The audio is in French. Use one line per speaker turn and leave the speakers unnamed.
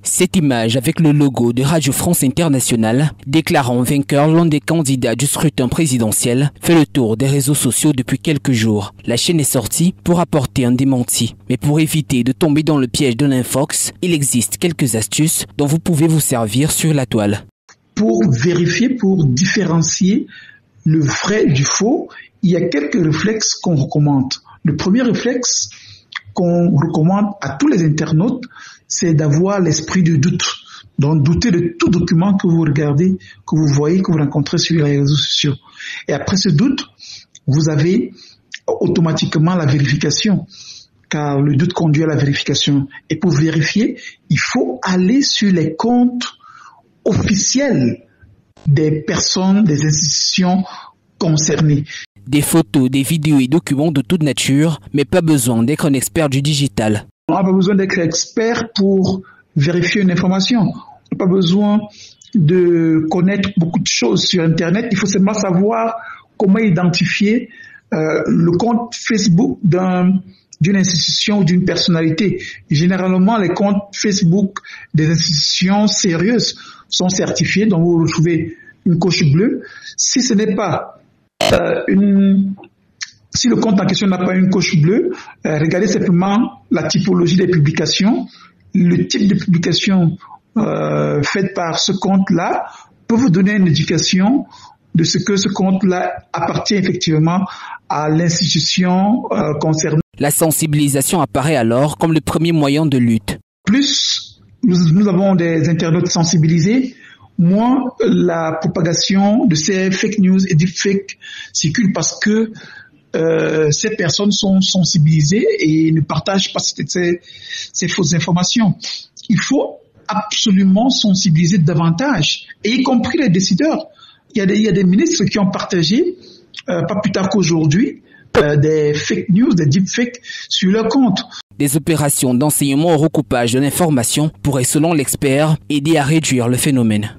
Cette image avec le logo de Radio France Internationale, déclarant vainqueur l'un des candidats du scrutin présidentiel, fait le tour des réseaux sociaux depuis quelques jours. La chaîne est sortie pour apporter un démenti. Mais pour éviter de tomber dans le piège de l'infox, il existe quelques astuces dont vous pouvez vous servir sur la toile.
Pour vérifier, pour différencier le vrai du faux, il y a quelques réflexes qu'on recommande. Le premier réflexe qu'on recommande à tous les internautes, c'est d'avoir l'esprit du doute. Donc, douter de tout document que vous regardez, que vous voyez, que vous rencontrez sur les réseaux sociaux. Et après ce doute, vous avez automatiquement la vérification, car le doute conduit à la vérification. Et pour vérifier, il faut aller sur les comptes officiels des personnes, des institutions concernées.
Des photos, des vidéos et documents de toute nature, mais pas besoin d'être un expert du digital.
On n'a pas besoin d'être expert pour vérifier une information. On n'a pas besoin de connaître beaucoup de choses sur Internet. Il faut seulement savoir comment identifier le compte Facebook d'une institution ou d'une personnalité. Généralement, les comptes Facebook des institutions sérieuses sont certifiés, donc vous retrouvez une coche bleue. Si ce n'est pas si le compte en question n'a pas une coche bleue, regardez simplement la typologie des publications. Le type de publication faite par ce compte-là peut vous donner une indication de ce que ce compte-là appartient effectivement à l'institution concernée.
La sensibilisation apparaît alors comme le premier moyen de lutte.
Plus nous avons des internautes sensibilisés, moins la propagation de ces fake news et deepfakes circule parce que ces personnes sont sensibilisées et ne partagent pas ces fausses informations. Il faut absolument sensibiliser davantage, et y compris les décideurs. Il y a des ministres qui ont partagé, pas plus tard qu'aujourd'hui, des fake news, des deepfakes sur leur compte.
Des opérations d'enseignement au recoupage de l'information pourraient, selon l'expert, aider à réduire le phénomène.